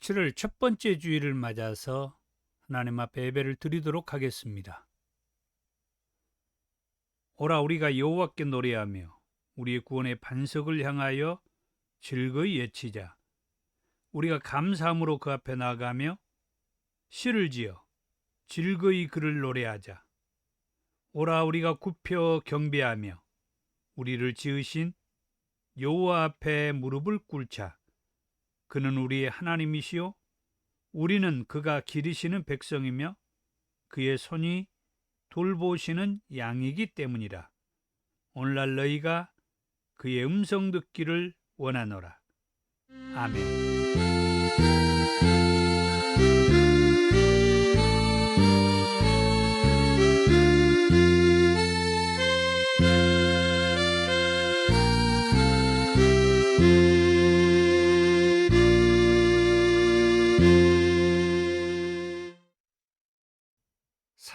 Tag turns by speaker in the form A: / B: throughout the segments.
A: 17월 첫 번째 주일을 맞아서 하나님 앞에 예배를 드리도록 하겠습니다. 오라 우리가 여호와께 노래하며 우리의 구원의 반석을 향하여 즐거이 외치자. 우리가 감사함으로 그 앞에 나아가며 시를 지어 즐거이 그를 노래하자. 오라 우리가 굽혀 경배하며 우리를 지으신 여호와 앞에 무릎을 꿇자. 그는 우리의 하나님이시요 우리는 그가 기르시는 백성이며 그의 손이 돌보시는 양이기 때문이라. 오늘날 너희가 그의 음성 듣기를 원하노라. 아멘.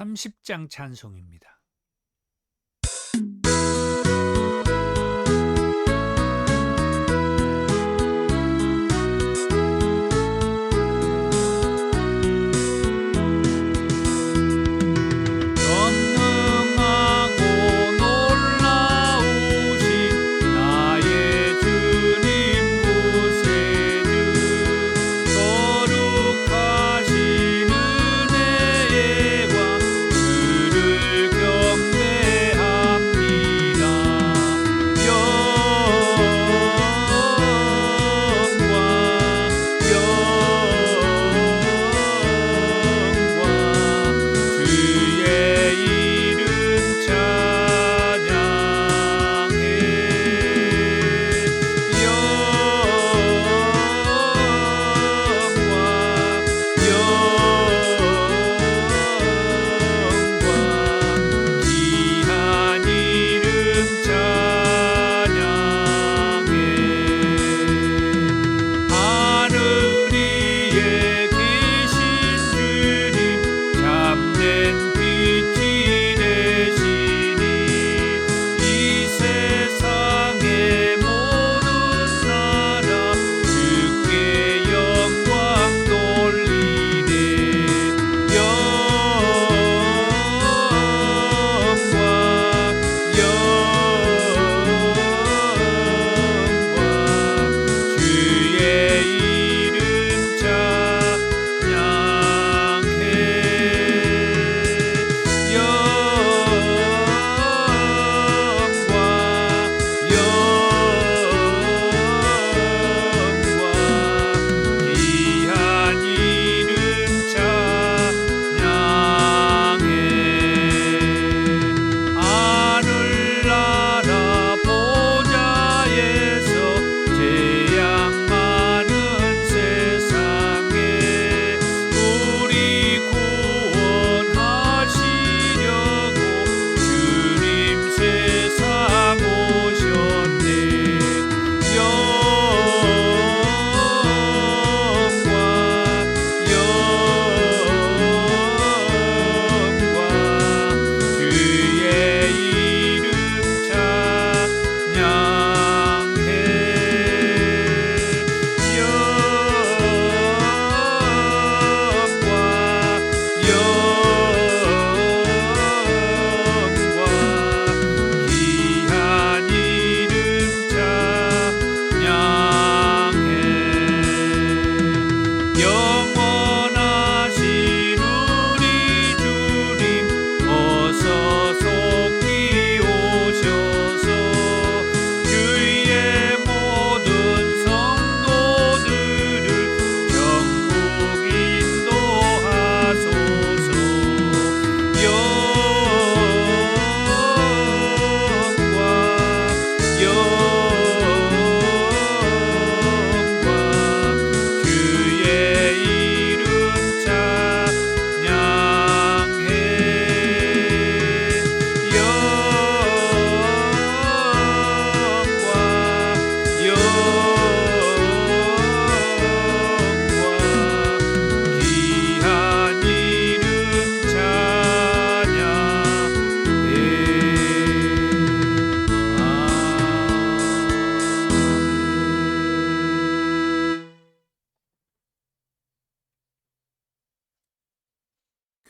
A: (30장) 찬송입니다. 거룩하신 은혜와 주를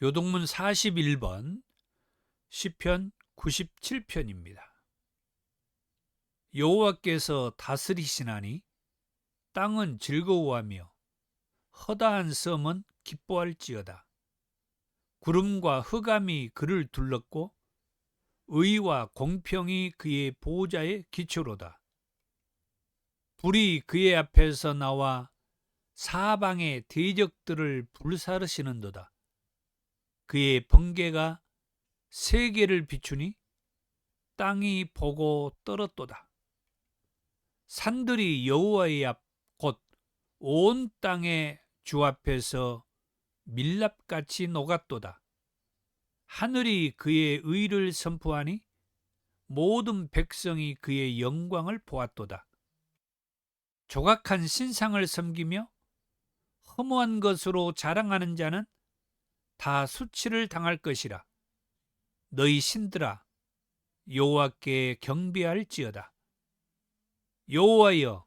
A: 교동문 41번 시편 97편입니다. 여호와께서 다스리시나니 땅은 즐거워하며 허다한 섬은 기뻐할지어다. 구름과 흑암이 그를 둘렀고 의와 공평이 그의 보호자의 기초로다. 불이 그의 앞에서 나와 사방의 대적들을 불사르시는도다. 그의 번개가 세계를 비추니 땅이 보고 떨었도다. 산들이 여호와의 앞 곧 온 땅의 주 앞에서 밀랍같이 녹았도다. 하늘이 그의 의를 선포하니 모든 백성이 그의 영광을 보았도다. 조각한 신상을 섬기며 허무한 것으로 자랑하는 자는 다 수치를 당할 것이라. 너희 신들아, 여호와께 경배할지어다. 여호와여,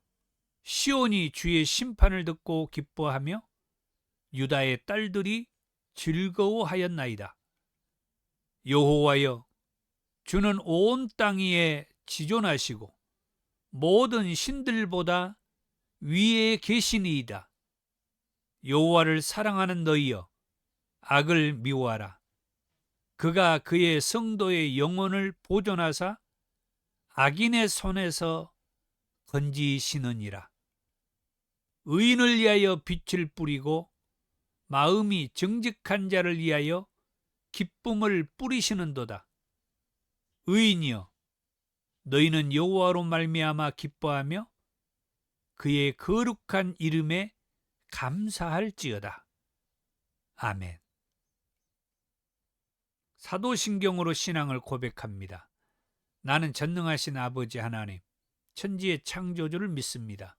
A: 시온이 주의 심판을 듣고 기뻐하며 유다의 딸들이 즐거워하였나이다. 여호와여, 주는 온 땅 위에 지존하시고 모든 신들보다 위에 계시니이다. 여호와를 사랑하는 너희여, 악을 미워하라. 그가 그의 성도의 영혼을 보존하사 악인의 손에서 건지시느니라. 의인을 위하여 빛을 뿌리고 마음이 정직한 자를 위하여 기쁨을 뿌리시는도다. 의인이여, 너희는 여호와로 말미암아 기뻐하며 그의 거룩한 이름에 감사할지어다. 아멘. 사도신경으로 신앙을 고백합니다. 나는 전능하신 아버지 하나님, 천지의 창조주를 믿습니다.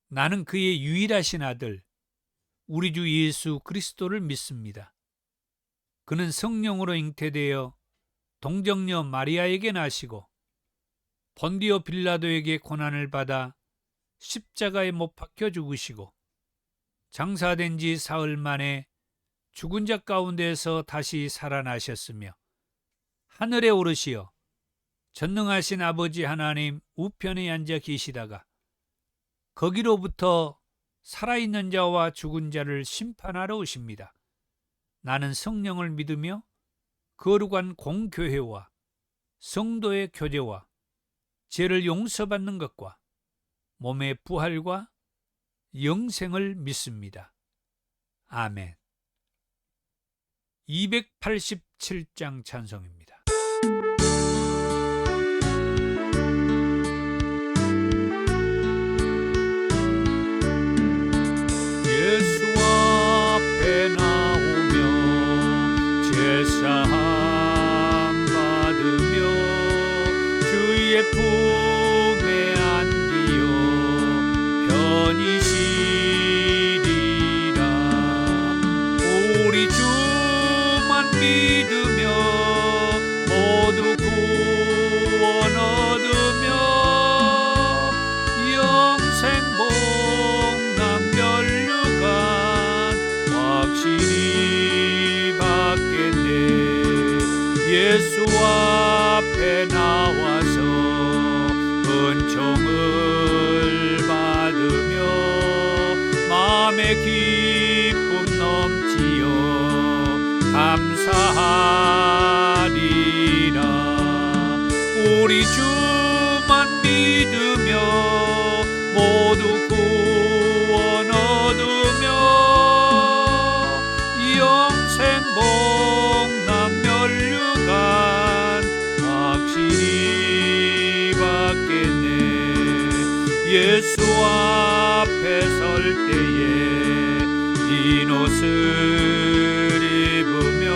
A: 나는 그의 유일하신 아들, 우리 주 예수 그리스도를 믿습니다. 그는 성령으로 잉태되어 동정녀 마리아에게 나시고 본디오 빌라도에게 고난을 받아 십자가에 못 박혀 죽으시고 장사된 지 사흘 만에 죽은 자 가운데서 다시 살아나셨으며 하늘에 오르시어 전능하신 아버지 하나님 우편에 앉아 계시다가 거기로부터 살아있는 자와 죽은 자를 심판하러 오십니다. 나는 성령을 믿으며 거룩한 공교회와 성도의 교제와 죄를 용서받는 것과 몸의 부활과 영생을 믿습니다. 아멘. 287장 찬송입니다. 예수 앞에 나오며 제사함 받으며 주의 품에 안기어 편히 쉬리라. 우리 주만 믿으며 모두 구원 얻으며 영생 복남 면류관 확실히 받겠네. 예수 앞에 나와서 은총을 받으며 마음의 기쁨 넘치어 감사하리라. 우리 주만 믿으며 모두 구원 얻으며 영생 복남 면류관 확실히 받겠네. 예수 앞에 설 때에 흰 옷을 입으며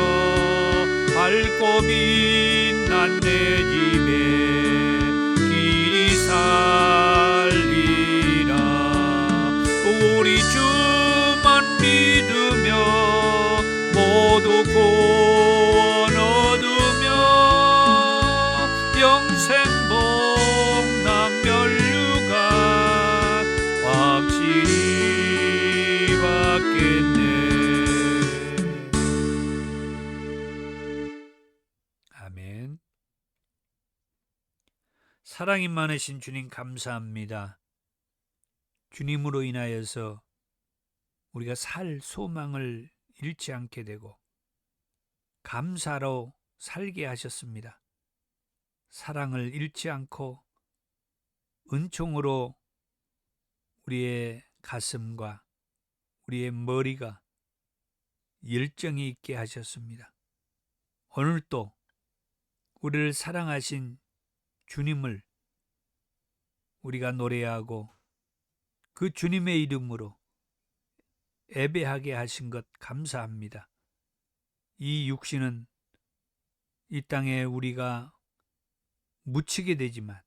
A: 밝고 빛난 내 집에 길이 살리라. 우리 주만 믿으며 모두 구원 얻으며 영생 복남 면류관 확실히 받겠네. 사랑이 많으신 주님 감사합니다. 주님으로 인하여서 우리가 살 소망을 잃지 않게 되고 감사로 살게 하셨습니다. 사랑을 잃지 않고 은총으로 우리의 가슴과 우리의 머리가 열정이 있게 하셨습니다. 오늘도 우리를 사랑하신 주님을 우리가 노래하고 그 주님의 이름으로 예배하게 하신 것 감사합니다. 이 육신은 이 땅에 우리가 묻히게 되지만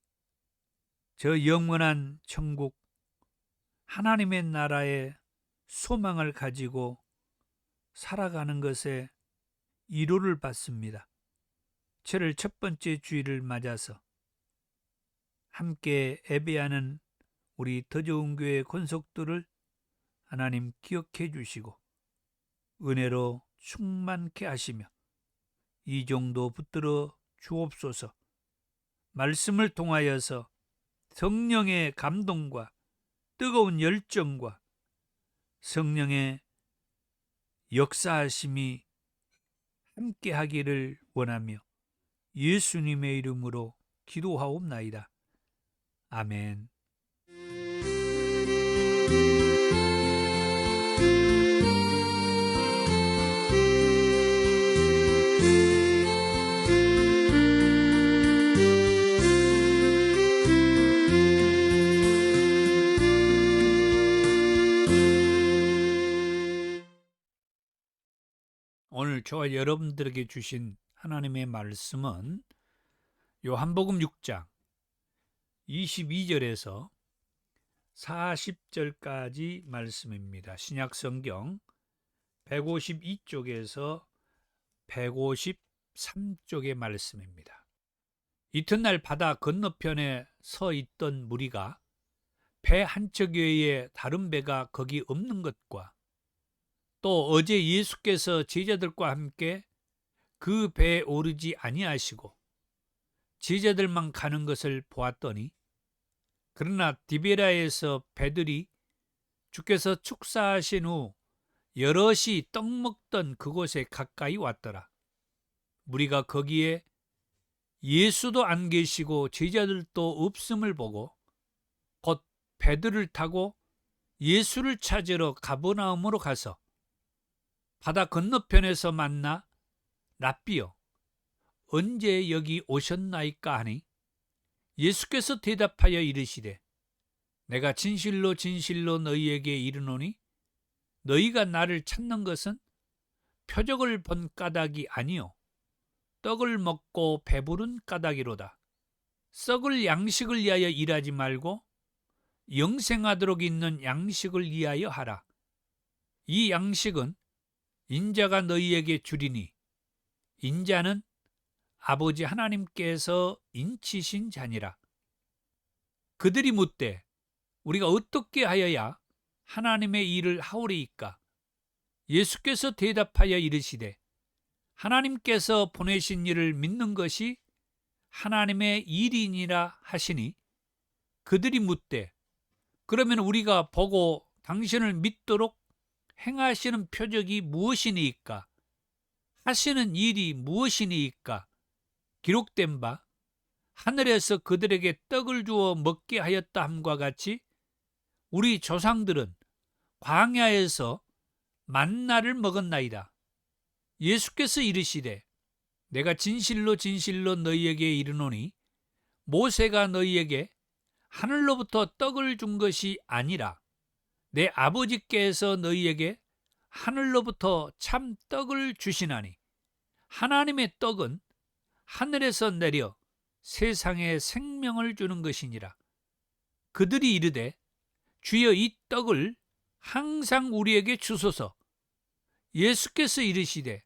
A: 저 영원한 천국 하나님의 나라의 소망을 가지고 살아가는 것에 위로를 받습니다. 7월 첫 번째 주일을 맞아서 함께 예배하는 우리 더 좋은 교회 권속들을 하나님 기억해 주시고 은혜로 충만케 하시며 이 정도 붙들어 주옵소서. 말씀을 통하여서 성령의 감동과 뜨거운 열정과 성령의 역사하심이 함께 하기를 원하며 예수님의 이름으로 기도하옵나이다. 아멘. 오늘 저와 여러분들에게 주신 하나님의 말씀은 요한복음 6장 22절에서 40절까지 말씀입니다. 신약성경 152쪽에서 153쪽의 말씀입니다. 이튿날 바다 건너편에 서 있던 무리가 배 한 척 외에 다른 배가 거기 없는 것과 또 어제 예수께서 제자들과 함께 그 배에 오르지 아니하시고 제자들만 가는 것을 보았더니 그러나 디베라에서 배들이 주께서 축사하신 후 여럿이 떡 먹던 그곳에 가까이 왔더라. 무리가 거기에 예수도 안 계시고 제자들도 없음을 보고 곧 배들을 타고 예수를 찾으러 가버나움으로 가서 바다 건너편에서 만나 랍비여 언제 여기 오셨나이까 하니 예수께서 대답하여 이르시되 내가 진실로 진실로 너희에게 이르노니 너희가 나를 찾는 것은 표적을 본 까닭이 아니요 떡을 먹고 배부른 까닭이로다. 썩을 양식을 위하여 일하지 말고 영생하도록 있는 양식을 위하여 하라. 이 양식은 인자가 너희에게 주리니 인자는 아버지 하나님께서 인치신 자니라. 그들이 묻되 우리가 어떻게 하여야 하나님의 일을 하오리이까? 예수께서 대답하여 이르시되 하나님께서 보내신 일을 믿는 것이 하나님의 일이니라 하시니 그들이 묻되 그러면 우리가 보고 당신을 믿도록 행하시는 표적이 무엇이니이까? 하시는 일이 무엇이니이까? 기록된 바 하늘에서 그들에게 떡을 주어 먹게 하였다 함과 같이 우리 조상들은 광야에서 만나를 먹었나이다. 예수께서 이르시되 내가 진실로 진실로 너희에게 이르노니 모세가 너희에게 하늘로부터 떡을 준 것이 아니라 내 아버지께서 너희에게 하늘로부터 참 떡을 주시나니 하나님의 떡은 하늘에서 내려 세상에 생명을 주는 것이니라. 그들이 이르되 주여 이 떡을 항상 우리에게 주소서. 예수께서 이르시되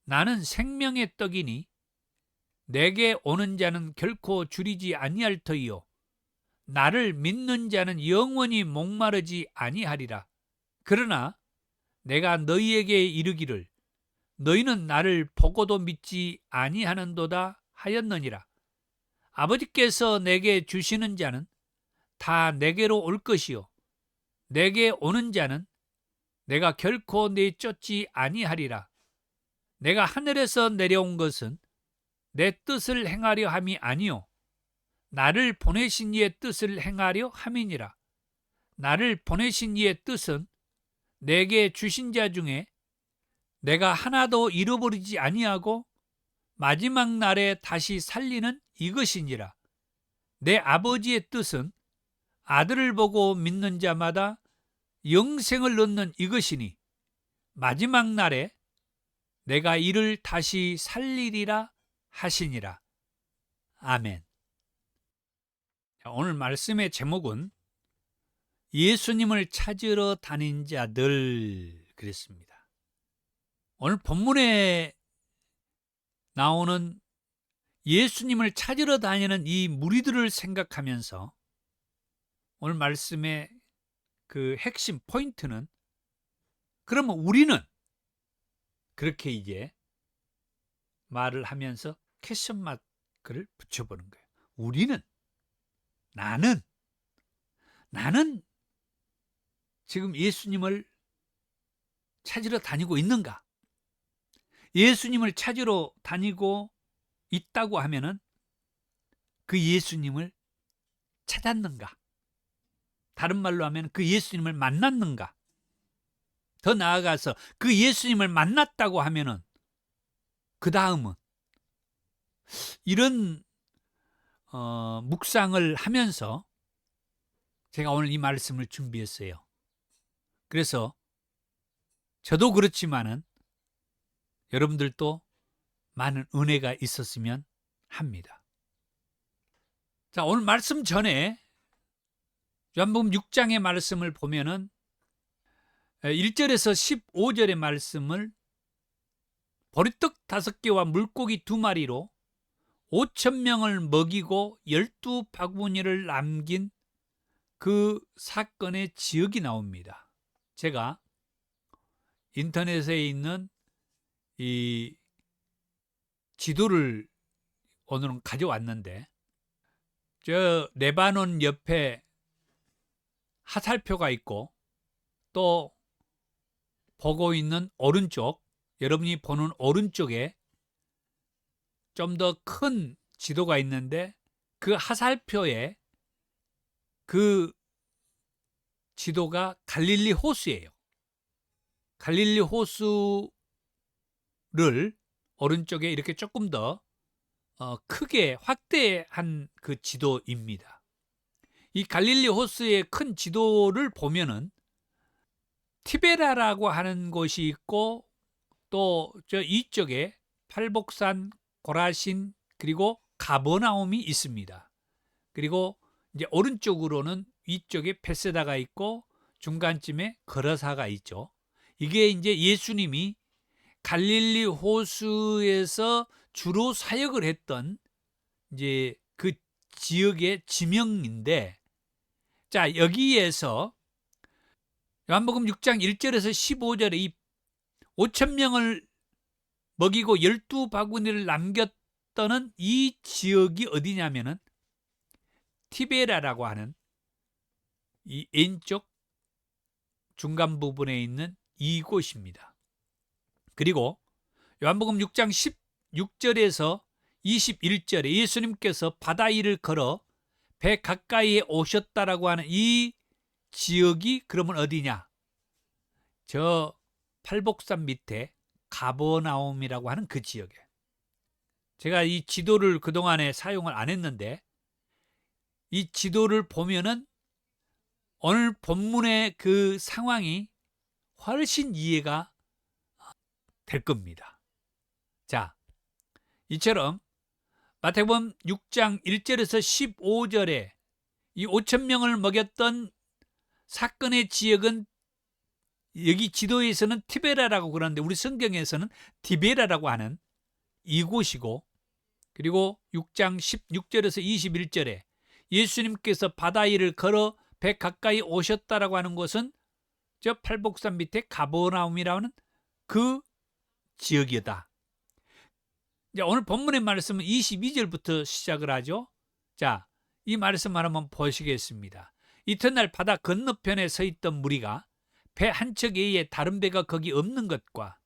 A: 나는 생명의 떡이니 내게 오는 자는 결코 줄이지 아니할 터이요 나를 믿는 자는 영원히 목마르지 아니하리라. 그러나 내가 너희에게 이르기를 너희는 나를 보고도 믿지 아니하는도다 하였느니라. 아버지께서 내게 주시는 자는 다 내게로 올 것이요 내게 오는 자는 내가 결코 내쫓지 아니하리라. 내가 하늘에서 내려온 것은 내 뜻을 행하려 함이 아니요 나를 보내신 이의 뜻을 행하려 함이니라. 나를 보내신 이의 뜻은 내게 주신 자 중에 내가 하나도 잃어버리지 아니하고 마지막 날에 다시 살리는 이것이니라. 내 아버지의 뜻은 아들을 보고 믿는 자마다 영생을 얻는 이것이니 마지막 날에 내가 이를 다시 살리리라 하시니라. 아멘. 오늘 말씀의 제목은 예수님을 찾으러 다닌 자들 그랬습니다. 오늘 본문에 나오는 예수님을 찾으러 다니는 이 무리들을 생각하면서 오늘 말씀의 그 핵심 포인트는 그러면 우리는 그렇게 이제 말을 하면서 퀘션 마크를 붙여보는 거예요. 우리는 나는 지금 예수님을 찾으러 다니고 있는가? 예수님을 찾으러 다니고 있다고 하면은 그 예수님을 찾았는가? 다른 말로 하면 그 예수님을 만났는가? 더 나아가서 그 예수님을 만났다고 하면은 그 다음은 이런 묵상을 하면서 제가 오늘 이 말씀을 준비했어요. 그래서 저도 그렇지만은 여러분들도 많은 은혜가 있었으면 합니다. 자, 오늘 말씀 전에 요한복음 6장의 말씀을 보면은 1절에서 15절의 말씀을 보리떡 5개와 물고기 2마리로 5,000명을 먹이고 12바구니를 남긴 그 사건의 지역이 나옵니다. 제가 인터넷에 있는 이 지도를 오늘은 가져왔는데 저 레바논 옆에 하살표가 있고 또 보고 있는 오른쪽, 여러분이 보는 오른쪽에 좀 더 큰 지도가 있는데 그 하살표에 그 지도가 갈릴리 호수예요. 갈릴리 호수를 오른쪽에 이렇게 조금 더 크게 확대한 그 지도입니다. 이 갈릴리 호수의 큰 지도를 보면은 티베라라고 하는 곳이 있고 또 저 이쪽에 팔복산, 고라신 그리고 가버나움이 있습니다. 그리고 이제 오른쪽으로는 위쪽에 베세다가 있고 중간쯤에 거라사가 있죠. 이게 이제 예수님이 갈릴리 호수에서 주로 사역을 했던 이제 그 지역의 지명인데, 자, 여기에서 요한복음 6장 1절에서 15절에 이 5,000명을 먹이고 12바구니를 남겼다는 이 지역이 어디냐면은 티베라라고 하는 이 왼쪽 중간 부분에 있는 이곳입니다. 그리고 요한복음 6장 16절에서 21절에 예수님께서 바다 위를 걸어 배 가까이에 오셨다라고 하는 이 지역이 그러면 어디냐? 저 팔복산 밑에 가버나움이라고 하는 그 지역에. 제가 이 지도를 그동안에 사용을 안 했는데 이 지도를 보면은 오늘 본문의 그 상황이 훨씬 이해가 될 겁니다. 자, 이처럼 마태복음 6장 1절에서 15절에 이 5,000명을 먹였던 사건의 지역은 여기 지도에서는 티베라라고 그러는데 우리 성경에서는 디베라라고 하는 이곳이고, 그리고 6장 16절에서 21절에 예수님께서 바다 위를 걸어 배 가까이 오셨다라고 하는 곳은 저 팔복산 밑에 가버나움이라는 그 지역이다. 이제 오늘 본문의 말씀은 22절부터 시작을 하죠. 자, 이 말씀을 한번 보시겠습니다. 이튿날 바다 건너편에 서 있던 무리가 배 한 척 외에 다른 배가 거기 없는 것과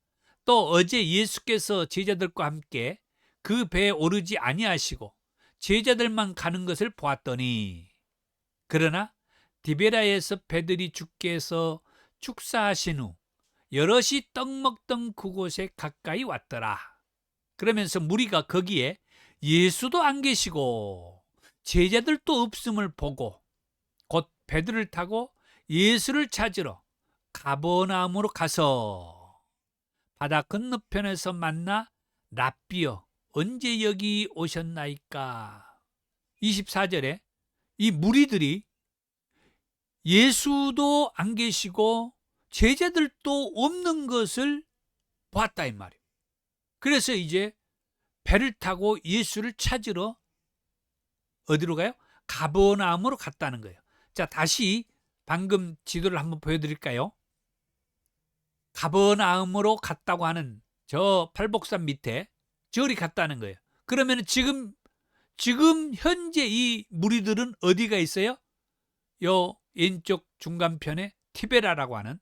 A: 또 어제 예수께서 제자들과 함께 그 배에 오르지 아니하시고 제자들만 가는 것을 보았더니, 그러나 디베라에서 배들이 죽게 해서 축사하신 후 여럿이 떡 먹던 그곳에 가까이 왔더라. 그러면서 무리가 거기에 예수도 안 계시고 제자들도 없음을 보고 곧 배들을 타고 예수를 찾으러 가버나움으로 가서 바다 건너편에서 만나 랍비여 언제 여기 오셨나이까. 24절에 이 무리들이 예수도 안 계시고 제자들도 없는 것을 보았다 이 말이에요. 그래서 이제 배를 타고 예수를 찾으러 어디로 가요? 가버나움으로 갔다는 거예요. 자, 다시 방금 지도를 한번 보여드릴까요? 가버나움으로 갔다고 하는 저 팔복산 밑에 저리 갔다는 거예요. 그러면 지금 현재 이 무리들은 어디가 있어요? 요 왼쪽 중간편에 티베라라고 하는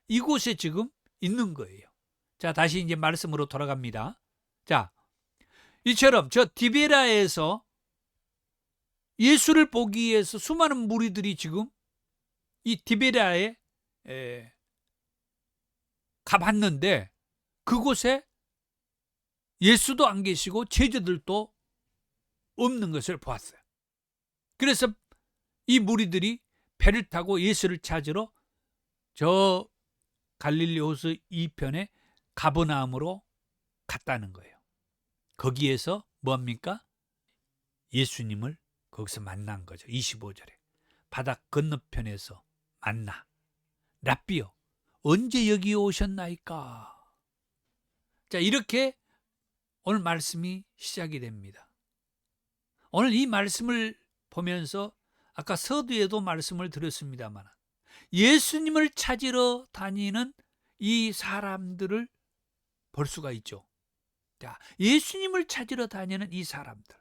A: 이곳에 지금 있는 거예요. 자, 다시 이제 말씀으로 돌아갑니다. 자, 이처럼 저 티베라에서 예수를 보기 위해서 수많은 무리들이 지금 이 티베라에 가봤는데 그곳에 예수도 안 계시고 제자들도 없는 것을 보았어요. 그래서 이 무리들이 배를 타고 예수를 찾으러 저 갈릴리 호수 이편에 가버나움으로 갔다는 거예요. 거기에서 뭐합니까? 예수님을 거기서 만난 거죠. 25절에 바다 건너편에서 만나 랍비여 언제 여기 오셨나이까. 자, 이렇게 오늘 말씀이 시작이 됩니다. 오늘 이 말씀을 보면서 아까 서두에도 말씀을 드렸습니다만 예수님을 찾으러 다니는 이 사람들을 볼 수가 있죠. 자, 예수님을 찾으러 다니는 이 사람들,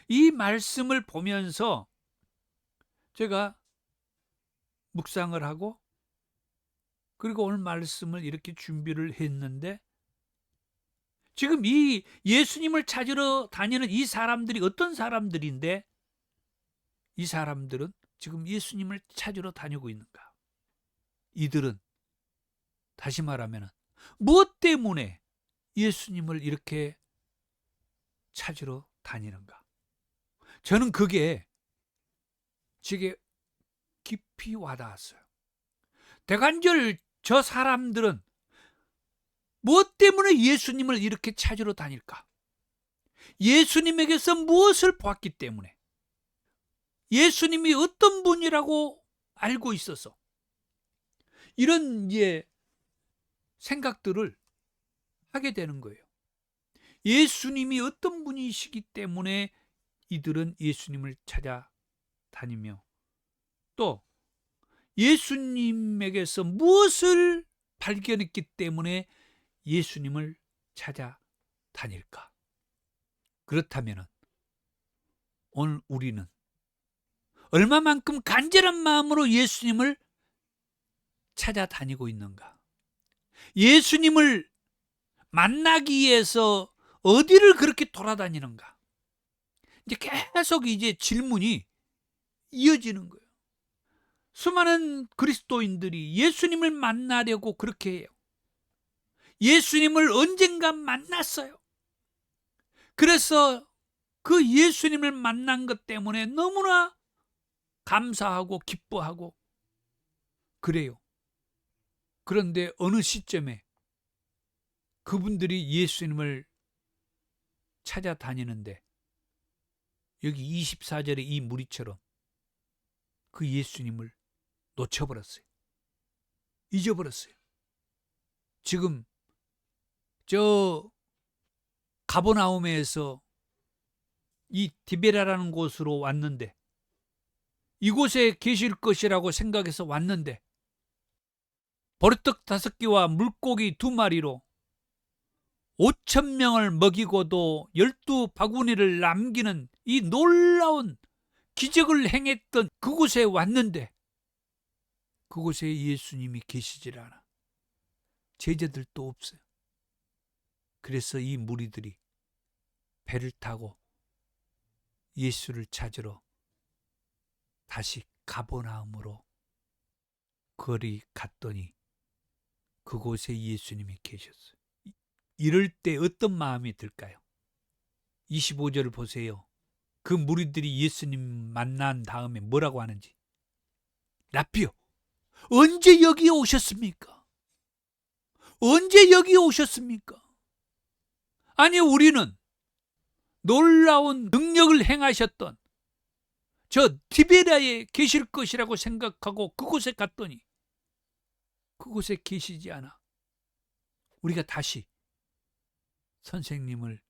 A: 이 말씀을 보면서 제가 묵상을 하고 그리고 오늘 말씀을 이렇게 준비를 했는데, 지금 이 예수님을 찾으러 다니는 이 사람들이 어떤 사람들인데 이 사람들은 지금 예수님을 찾으러 다니고 있는가? 이들은 다시 말하면 무엇 때문에 예수님을 이렇게 찾으러 다니는가? 저는 그게 제게 깊이 와닿았어요. 대관절 저 사람들은 무엇 때문에 예수님을 이렇게 찾으러 다닐까? 예수님에게서 무엇을 보았기 때문에, 예수님이 어떤 분이라고 알고 있어서 이런 생각들을 하게 되는 거예요. 예수님이 어떤 분이시기 때문에 이들은 예수님을 찾아다니며 또 예수님에게서 무엇을 발견했기 때문에 예수님을 찾아다닐까? 그렇다면 오늘 우리는 얼마만큼 간절한 마음으로 예수님을 찾아다니고 있는가? 예수님을 만나기 위해서 어디를 그렇게 돌아다니는가? 이제 계속 이제 질문이 이어지는 거예요. 수많은 그리스도인들이 예수님을 만나려고 그렇게 해요. 예수님을 언젠가 만났어요. 그래서 그 예수님을 만난 것 때문에 너무나 감사하고 기뻐하고 그래요. 그런데 어느 시점에 그분들이 예수님을 찾아다니는데 여기 24절의 이 무리처럼 그 예수님을 놓쳐버렸어요. 잊어버렸어요. 지금 저 가버나움에서 이 디베라라는 곳으로 왔는데 이곳에 계실 것이라고 생각해서 왔는데 보리떡 5개와 물고기 2마리로 5천 명을 먹이고도 12바구니를 남기는 이 놀라운 기적을 행했던 그곳에 왔는데 그곳에 예수님이 계시질 않아. 제자들도 없어요. 그래서 이 무리들이 배를 타고 예수를 찾으러 다시 가버나움으로 거리 갔더니 그곳에 예수님이 계셨어요. 이럴 때 어떤 마음이 들까요? 25절을 보세요. 그 무리들이 예수님 만난 다음에 뭐라고 하는지. 라삐요, 언제 여기에 오셨습니까? 언제 여기에 오셨습니까? 아니, 우리는 놀라운 능력을 행하셨던 저 디베라에 계실 것이라고 생각하고 그곳에 갔더니 그곳에 계시지 않아. 우리가 다시 선생님을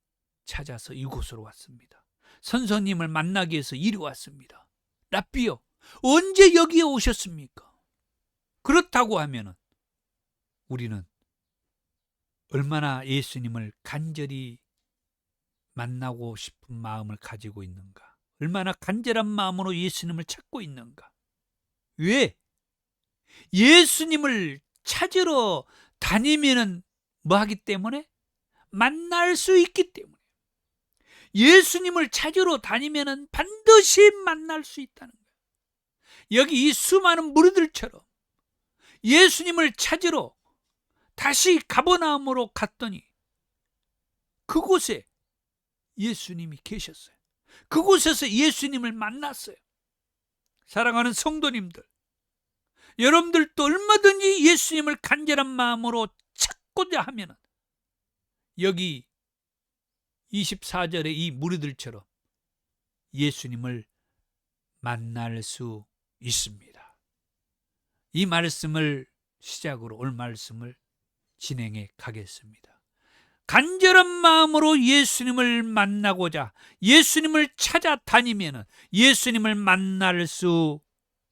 A: 찾아서 이곳으로 왔습니다. 선생님을 만나기 위해서 이리 왔습니다. 라삐요, 언제 여기에 오셨습니까? 그렇다고 하면은 우리는 얼마나 예수님을 간절히 만나고 싶은 마음을 가지고 있는가? 얼마나 간절한 마음으로 예수님을 찾고 있는가? 왜? 예수님을 찾으러 다니면은 뭐 하기 때문에? 만날 수 있기 때문에. 예수님을 찾으러 다니면은 반드시 만날 수 있다는 거예요. 여기 이 수많은 무리들처럼 예수님을 찾으러 다시 가버나움으로 갔더니 그곳에 예수님이 계셨어요. 그곳에서 예수님을 만났어요. 사랑하는 성도님들, 여러분들도 얼마든지 예수님을 간절한 마음으로 찾고자 하면 여기 24절의 이 무리들처럼 예수님을 만날 수 있습니다. 이 말씀을 시작으로 오늘 말씀을 진행해 가겠습니다. 간절한 마음으로 예수님을 만나고자 예수님을 찾아다니면 예수님을 만날 수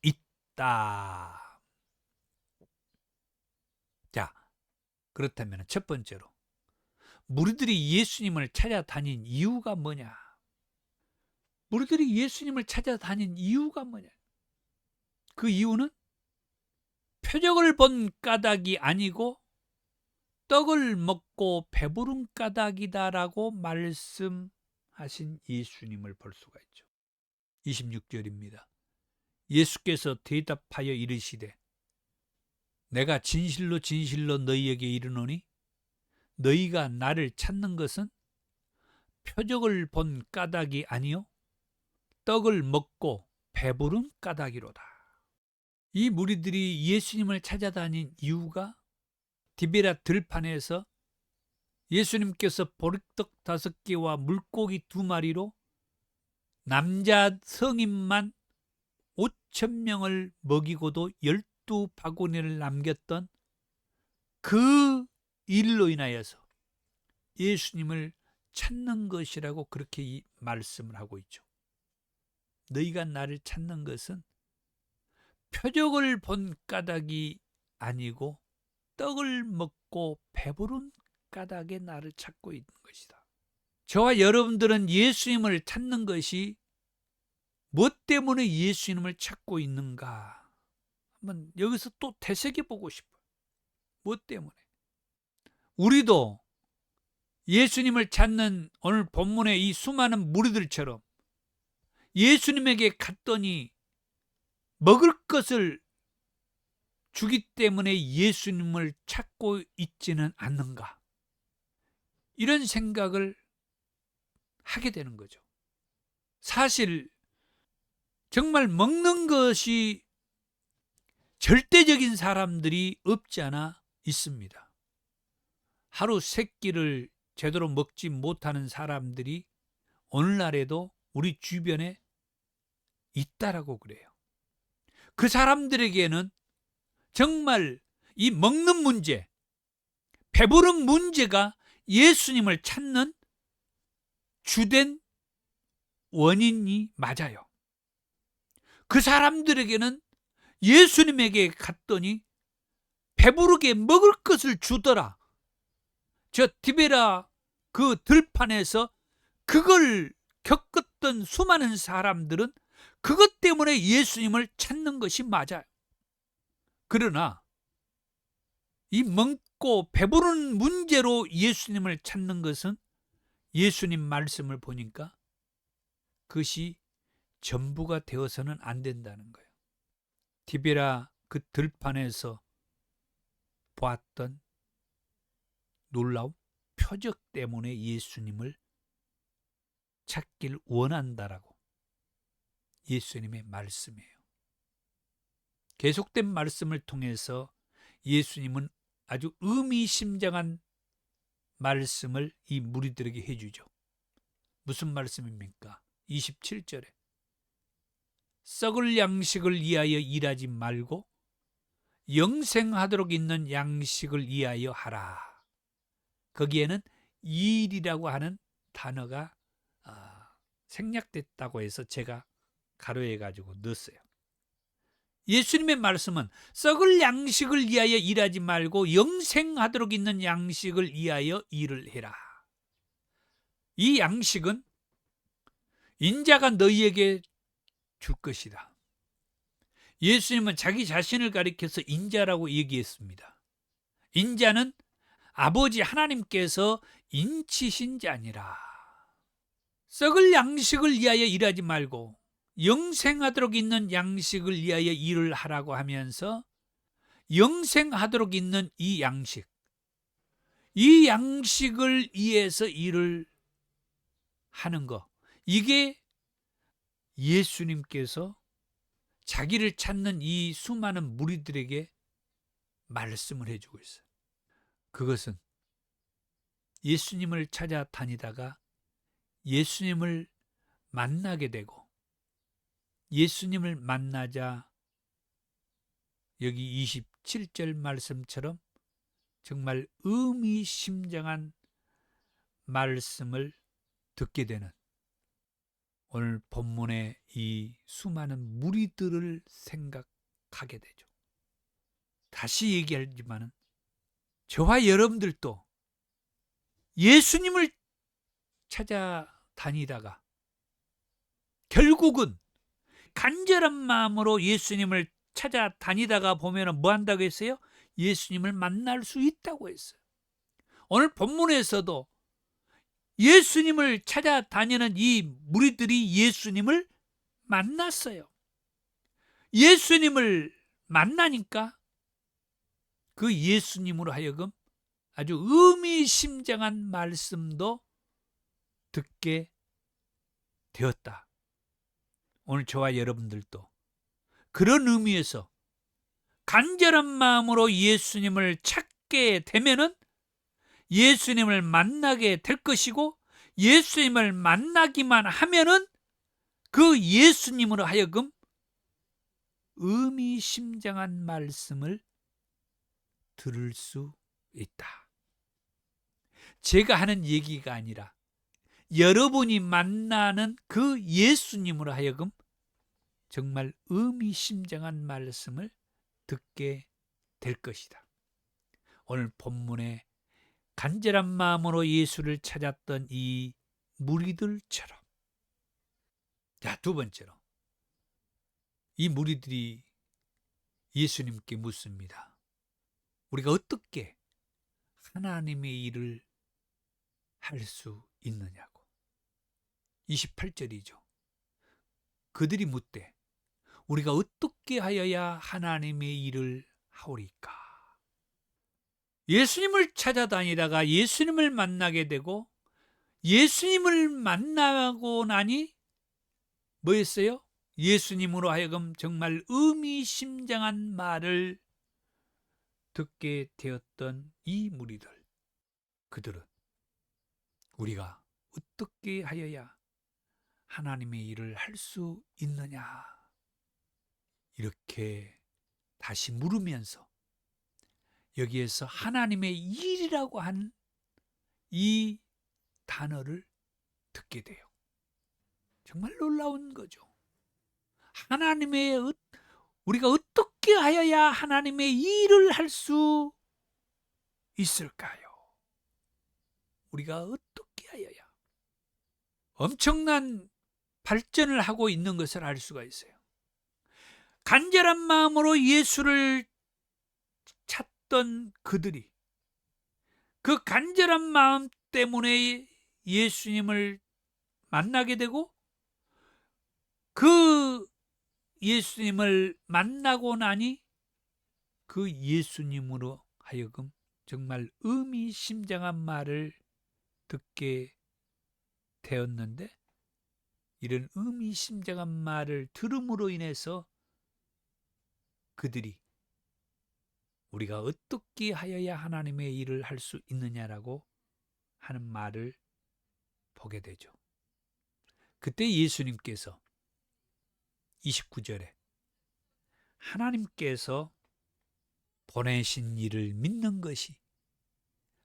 A: 있다. 자, 그렇다면 첫 번째로 무리들이 예수님을 찾아다닌 이유가 뭐냐? 무리들이 예수님을 찾아다닌 이유가 뭐냐? 그 이유는 표적을 본 까닭이 아니고 떡을 먹고 배부른 까닭이다라고 말씀하신 예수님을 볼 수가 있죠. 26절입니다. 예수께서 대답하여 이르시되 내가 진실로 진실로 너희에게 이르노니 너희가 나를 찾는 것은 표적을 본 까닭이 아니요 떡을 먹고 배부른 까닭이로다. 이 무리들이 예수님을 찾아다닌 이유가 디베라 들판에서 예수님께서 보리떡 5개와 물고기 2마리로 남자 성인만 5,000명을 먹이고도 12바구니를 남겼던 그 일로 인하여서 예수님을 찾는 것이라고 그렇게 말씀을 하고 있죠. 너희가 나를 찾는 것은 표적을 본 까닭이 아니고 떡을 먹고 배부른 까닭에 나를 찾고 있는 것이다. 저와 여러분들은 예수님을 찾는 것이 무엇 때문에 예수님을 찾고 있는가? 한번 여기서 또 되새겨보고 싶어요. 무엇 때문에? 우리도 예수님을 찾는 오늘 본문의 이 수많은 무리들처럼 예수님에게 갔더니 먹을 것을 주기 때문에 예수님을 찾고 있지는 않는가? 이런 생각을 하게 되는 거죠. 사실 정말 먹는 것이 절대적인 사람들이 없지 않아 있습니다. 하루 3끼를 제대로 먹지 못하는 사람들이 오늘날에도 우리 주변에 있다라고 그래요. 그 사람들에게는 정말 이 먹는 문제, 배부른 문제가 예수님을 찾는 주된 원인이 맞아요. 그 사람들에게는 예수님에게 갔더니 배부르게 먹을 것을 주더라. 저 디베라 그 들판에서 그걸 겪었던 수많은 사람들은 그것 때문에 예수님을 찾는 것이 맞아요. 그러나 이 먹고 배부른 문제로 예수님을 찾는 것은 예수님 말씀을 보니까 그것이 전부가 되어서는 안 된다는 거예요. 디베라 그 들판에서 보았던 놀라운 표적 때문에 예수님을 찾길 원한다라고 예수님의 말씀이에요. 계속된 말씀을 통해서 예수님은 아주 의미심장한 말씀을 이 무리들에게 해주죠. 무슨 말씀입니까? 27절에 썩을 양식을 위하여 일하지 말고 영생하도록 있는 양식을 위하여 하라. 거기에는 일이라고 하는 단어가 생략됐다고 해서 제가 가로해 가지고 넣었어요. 예수님의 말씀은 썩을 양식을 위하여 일하지 말고 영생하도록 있는 양식을 위하여 일을 해라. 이 양식은 인자가 너희에게 줄 것이다. 예수님은 자기 자신을 가리켜서 인자라고 얘기했습니다. 인자는 아버지 하나님께서 인치신 자니라. 썩을 양식을 위하여 일하지 말고 영생하도록 있는 양식을 위하여 일을 하라고 하면서 영생하도록 있는 이 양식을 위해서 일을 하는 것, 이게 예수님께서 자기를 찾는 이 수많은 무리들에게 말씀을 해주고 있어요. 그것은 예수님을 찾아다니다가 예수님을 만나게 되고 예수님을 만나자 여기 27절 말씀처럼 정말 의미심장한 말씀을 듣게 되는 오늘 본문의 이 수많은 무리들을 생각하게 되죠. 다시 얘기하지만 저와 여러분들도 예수님을 찾아다니다가 결국은 간절한 마음으로 예수님을 찾아다니다가 보면 뭐 한다고 했어요? 예수님을 만날 수 있다고 했어요. 오늘 본문에서도 예수님을 찾아다니는 이 무리들이 예수님을 만났어요. 예수님을 만나니까 그 예수님으로 하여금 아주 의미심장한 말씀도 듣게 되었다. 오늘 저와 여러분들도 그런 의미에서 간절한 마음으로 예수님을 찾게 되면은 예수님을 만나게 될 것이고 예수님을 만나기만 하면은 그 예수님으로 하여금 의미심장한 말씀을 들을 수 있다. 제가 하는 얘기가 아니라 여러분이 만나는 그 예수님으로 하여금 정말 의미심장한 말씀을 듣게 될 것이다. 오늘 본문에 간절한 마음으로 예수를 찾았던 이 무리들처럼. 자, 두 번째로 이 무리들이 예수님께 묻습니다. 우리가 어떻게 하나님의 일을 할 수 있느냐고. 28절이죠. 그들이 묻되 우리가 어떻게 하여야 하나님의 일을 하오리까? 예수님을 찾아다니다가 예수님을 만나게 되고 예수님을 만나고 나니 뭐였어요? 예수님으로 하여금 정말 의미심장한 말을 듣게 되었던 이 무리들, 그들은 우리가 어떻게 하여야 하나님의 일을 할 수 있느냐 이렇게 다시 물으면서 여기에서 하나님의 일이라고 하는 이 단어를 듣게 돼요. 정말 놀라운 거죠. 우리가 어떻게 하여야 하나님의 일을 할 수 있을까요? 우리가 어떻게 하여야 엄청난 발전을 하고 있는 것을 알 수가 있어요. 간절한 마음으로 예수를 찾던 그들이 그 간절한 마음 때문에 예수님을 만나게 되고 그 예수님을 만나고 나니 그 예수님으로 하여금 정말 의미심장한 말을 듣게 되었는데, 이런 의미심장한 말을 들음으로 인해서 그들이 우리가 어떻게 하여야 하나님의 일을 할 수 있느냐라고 하는 말을 보게 되죠. 그때 예수님께서 29절에 하나님께서 보내신 일을 믿는 것이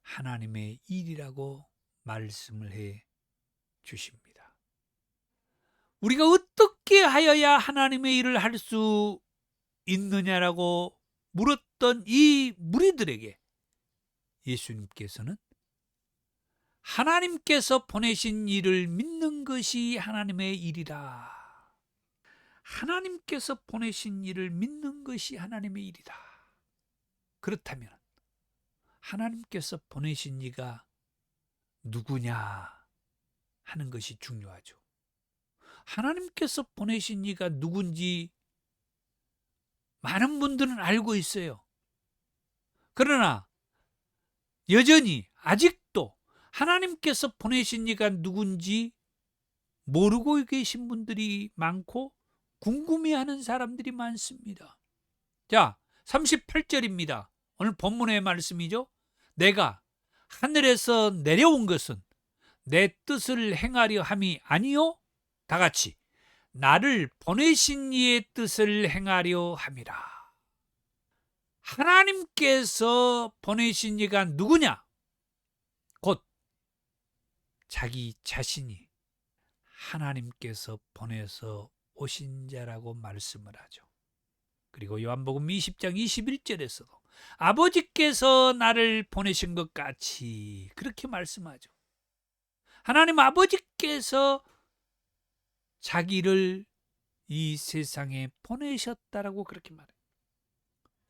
A: 하나님의 일이라고 말씀을 해 주십니다. 우리가 어떻게 하여야 하나님의 일을 할 수 있느냐라고 물었던 이 무리들에게 예수님께서는 하나님께서 보내신 일을 믿는 것이 하나님의 일이라. 하나님께서 보내신 일을 믿는 것이 하나님의 일이다. 그렇다면 하나님께서 보내신 이가 누구냐 하는 것이 중요하죠. 하나님께서 보내신 이가 누군지 많은 분들은 알고 있어요. 그러나 여전히 아직도 하나님께서 보내신 이가 누군지 모르고 계신 분들이 많고 궁금해하는 사람들이 많습니다. 자, 38절입니다. 오늘 본문의 말씀이죠. 내가 하늘에서 내려온 것은 내 뜻을 행하려 함이 아니요, 다 같이 나를 보내신 이의 뜻을 행하려 함이라. 하나님께서 보내신 이가 누구냐? 곧 자기 자신이 하나님께서 보내서 오신 자라고 말씀을 하죠. 그리고 요한복음 20장 21절에서도 아버지께서 나를 보내신 것 같이 그렇게 말씀하죠. 하나님 아버지께서 자기를 이 세상에 보내셨다라고 그렇게 말해요.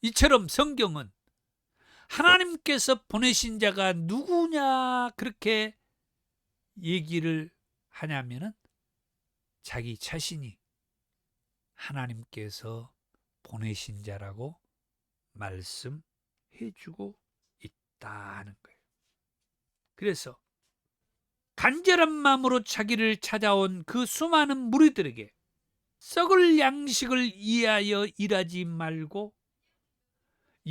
A: 이처럼 성경은 하나님께서 보내신 자가 누구냐 그렇게 얘기를 하냐면은 자기 자신이 하나님께서 보내신 자라고 말씀해주고 있다는 거예요. 그래서 간절한 마음으로 자기를 찾아온 그 수많은 무리들에게 썩을 양식을 위하여 일하지 말고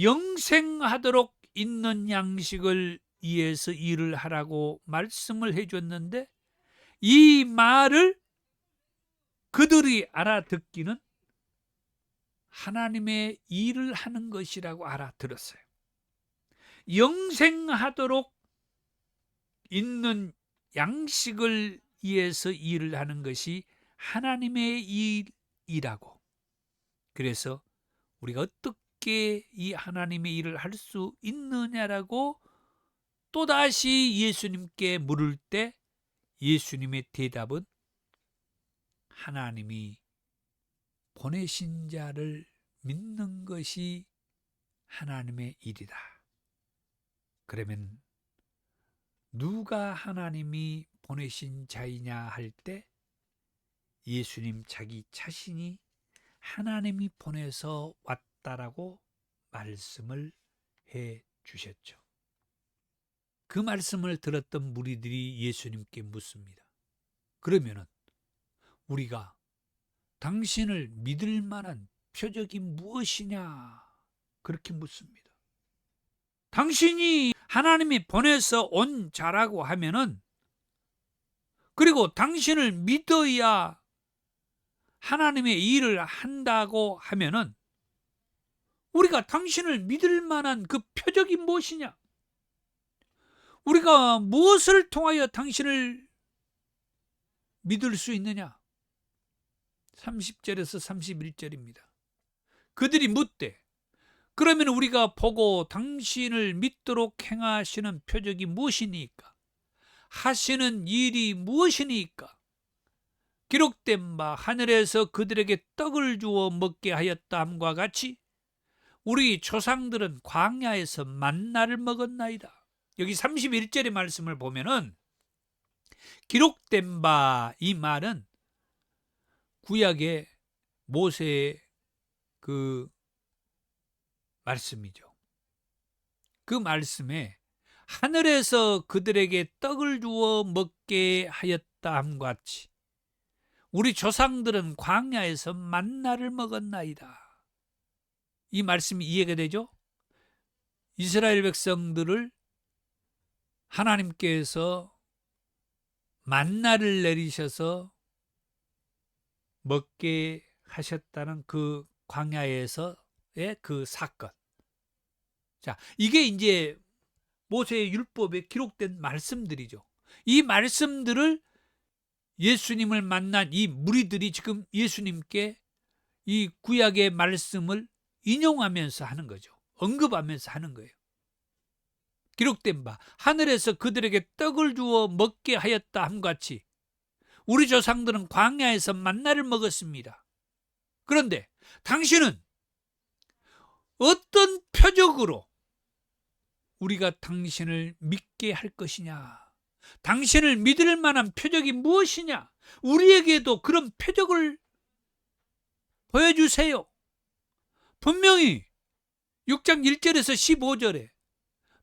A: 영생하도록 있는 양식을 위해서 일을 하라고 말씀을 해줬는데, 이 말을 그들이 알아듣기는 하나님의 일을 하는 것이라고 알아들었어요. 영생하도록 있는 양식을 위해서 일을 하는 것이 하나님의 일이라고. 그래서 우리가 어떻게 이 하나님의 일을 할 수 있느냐라고 또다시 예수님께 물을 때 예수님의 대답은 하나님이 보내신 자를 믿는 것이 하나님의 일이다. 그러면 누가 하나님이 보내신 자이냐 할 때 예수님 자기 자신이 하나님이 보내서 왔다라고 말씀을 해 주셨죠. 그 말씀을 들었던 무리들이 예수님께 묻습니다. 그러면은 우리가 당신을 믿을 만한 표적이 무엇이냐 그렇게 묻습니다. 당신이 하나님이 보내서 온 자라고 하면은, 그리고 당신을 믿어야 하나님의 일을 한다고 하면은 우리가 당신을 믿을 만한 그 표적이 무엇이냐? 우리가 무엇을 통하여 당신을 믿을 수 있느냐? 30절에서 31절입니다. 그들이 묻되 그러면 우리가 보고 당신을 믿도록 행하시는 표적이 무엇이니까? 하시는 일이 무엇이니까? 기록된 바 하늘에서 그들에게 떡을 주어 먹게 하였다 함과 같이 우리 조상들은 광야에서 만나를 먹었나이다. 여기 31절의 말씀을 보면은 기록된 바 이 말은 구약의 모세의 그 말씀이죠. 그 말씀에 하늘에서 그들에게 떡을 주어 먹게 하였다 함과 같이 우리 조상들은 광야에서 만나를 먹었나이다. 이 말씀이 이해가 되죠? 이스라엘 백성들을 하나님께서 만나를 내리셔서 먹게 하셨다는 그 광야에서의 그 사건. 자, 이게 이제 모세의 율법에 기록된 말씀들이죠. 이 말씀들을 예수님을 만난 이 무리들이 지금 예수님께 이 구약의 말씀을 인용하면서 하는 거죠. 언급하면서 하는 거예요. 기록된 바 하늘에서 그들에게 떡을 주어 먹게 하였다 함과 같이 우리 조상들은 광야에서 만나를 먹었습니다. 그런데 당신은 어떤 표적으로 우리가 당신을 믿게 할 것이냐? 당신을 믿을 만한 표적이 무엇이냐? 우리에게도 그런 표적을 보여주세요. 분명히 6장 1절에서 15절에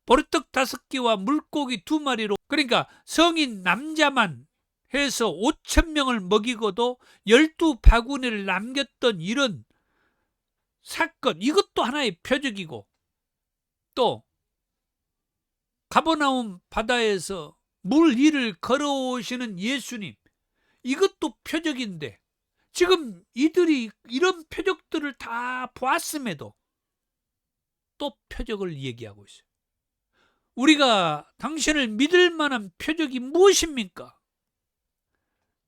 A: 보리떡 5개와 물고기 2마리로, 그러니까 성인 남자만 해서 5,000명을 먹이고도 12바구니를 남겼던 이런 사건, 이것도 하나의 표적이고, 또 가버나움 바다에서 물 위를 걸어오시는 예수님, 이것도 표적인데 지금 이들이 이런 표적들을 다 보았음에도 또 표적을 얘기하고 있어요. 우리가 당신을 믿을 만한 표적이 무엇입니까?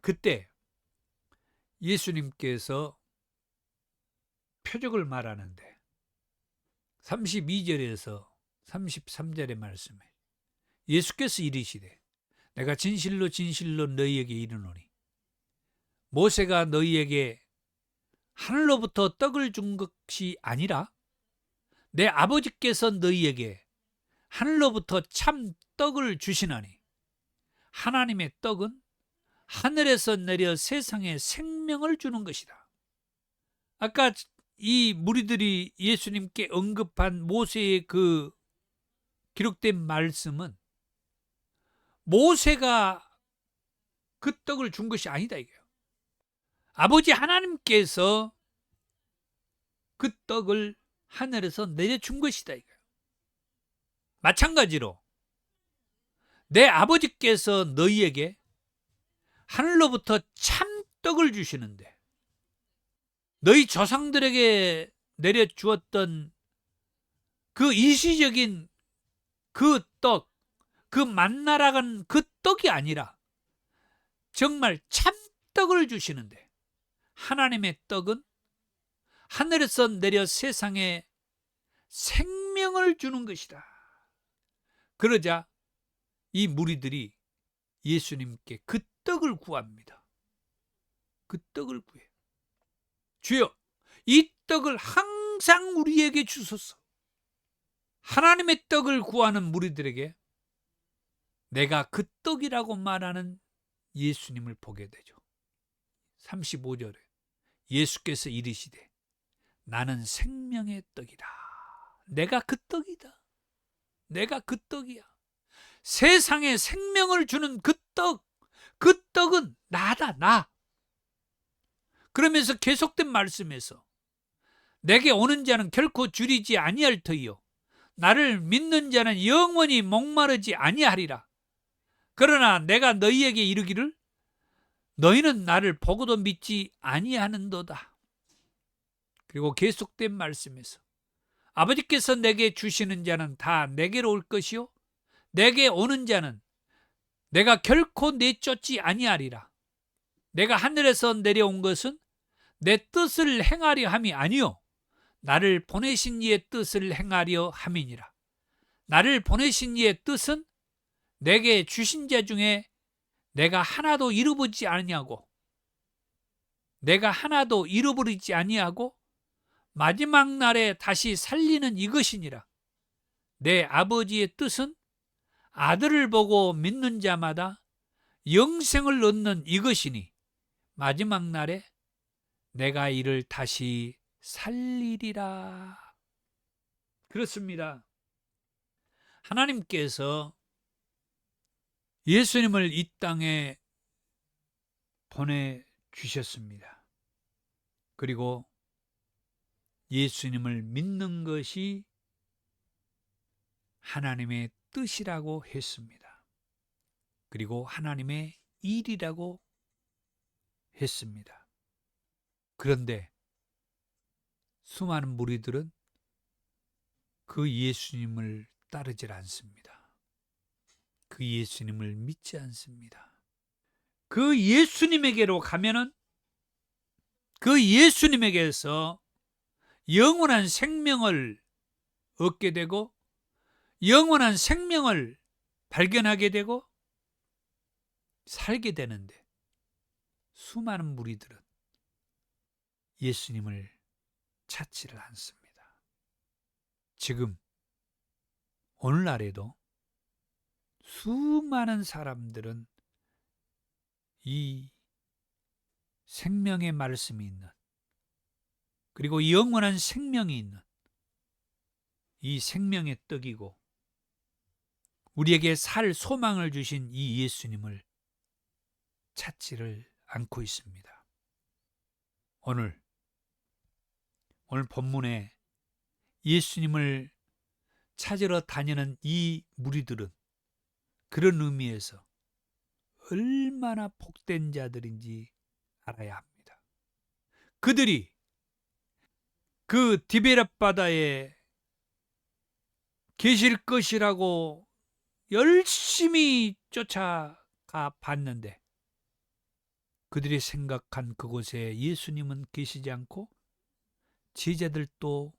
A: 그때 예수님께서 표적을 말하는데 32절에서 33절의 말씀에 예수께서 이르시되 내가 진실로 진실로 너희에게 이르노니 모세가 너희에게 하늘로부터 떡을 준 것이 아니라 내 아버지께서 너희에게 하늘로부터 참 떡을 주시나니 하나님의 떡은 하늘에서 내려 세상에 생명을 주는 것이다. 아까 이 무리들이 예수님께 언급한 모세의 그 기록된 말씀은 모세가 그 떡을 준 것이 아니다 이거예요. 아버지 하나님께서 그 떡을 하늘에서 내려준 것이다 이거예요. 마찬가지로 내 아버지께서 너희에게 하늘로부터 참 떡을 주시는데 너희 조상들에게 내려주었던 그 일시적인 그 떡, 그 만나라간 그 떡이 아니라 정말 참떡을 주시는데 하나님의 떡은 하늘에서 내려 세상에 생명을 주는 것이다. 그러자 이 무리들이 예수님께 그 떡을 구합니다. 그 떡을 구해요. 주여, 이 떡을 항상 우리에게 주소서. 하나님의 떡을 구하는 무리들에게 내가 그 떡이라고 말하는 예수님을 보게 되죠. 35절에 예수께서 이르시되 나는 생명의 떡이다. 내가 그 떡이다. 내가 그 떡이야. 세상에 생명을 주는 그 떡, 그 떡은 나다, 나. 그러면서 계속된 말씀에서 내게 오는 자는 결코 줄이지 아니할 터이요 나를 믿는 자는 영원히 목마르지 아니하리라. 그러나 내가 너희에게 이르기를 너희는 나를 보고도 믿지 아니하는도다. 그리고 계속된 말씀에서 아버지께서 내게 주시는 자는 다 내게로 올 것이요 내게 오는 자는 내가 결코 내쫓지 아니하리라. 내가 하늘에서 내려온 것은 내 뜻을 행하려 함이 아니요 나를 보내신 이의 뜻을 행하려 함이니라. 나를 보내신 이의 뜻은 내게 주신 자 중에 내가 하나도 잃어버리지 아니하고 내가 하나도 잃어버리지 아니하고 마지막 날에 다시 살리는 이것이니라. 내 아버지의 뜻은 아들을 보고 믿는 자마다 영생을 얻는 이것이니 마지막 날에 내가 이를 다시 살리리라. 그렇습니다. 하나님께서 예수님을 이 땅에 보내주셨습니다. 그리고 예수님을 믿는 것이 하나님의 뜻이라고 했습니다. 그리고 하나님의 일이라고 했습니다. 그런데 수많은 무리들은 그 예수님을 따르질 않습니다. 그 예수님을 믿지 않습니다. 그 예수님에게로 가면은 그 예수님에게서 영원한 생명을 얻게 되고 영원한 생명을 발견하게 되고 살게 되는데 수많은 무리들은 예수님을 찾지를 않습니다. 지금 오늘날에도 수많은 사람들은 이 생명의 말씀이 있는 그리고 영원한 생명이 있는 이 생명의 떡이고 우리에게 살 소망을 주신 이 예수님을 찾지를 않고 있습니다. 오늘 본문에 예수님을 찾으러 다니는 이 무리들은 그런 의미에서 얼마나 복된 자들인지 알아야 합니다. 그들이 그 디베랴 바다에 계실 것이라고 열심히 쫓아가 봤는데 그들이 생각한 그곳에 예수님은 계시지 않고 제자들도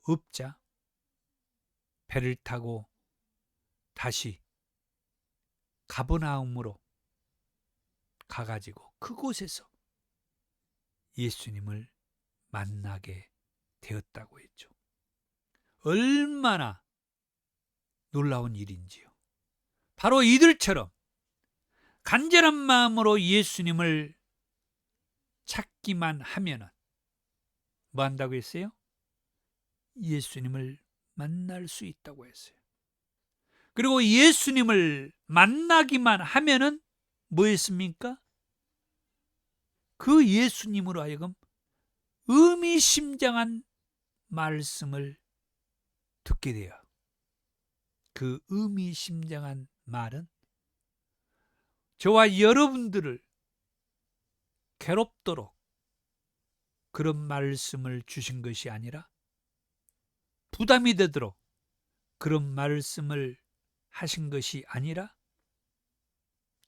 A: 없자 배를 타고 다시 가버나움으로 가가지고 그곳에서 예수님을 만나게 되었다고 했죠. 얼마나 놀라운 일인지요. 바로 이들처럼 간절한 마음으로 예수님을 찾기만 하면은 뭐 한다고 했어요? 예수님을 만날 수 있다고 했어요. 그리고 예수님을 만나기만 하면은 뭐였습니까? 그 예수님으로 하여금 의미심장한 말씀을 듣게 돼요. 그 의미심장한 말은 저와 여러분들을 괴롭도록 그런 말씀을 주신 것이 아니라 부담이 되도록 그런 말씀을 하신 것이 아니라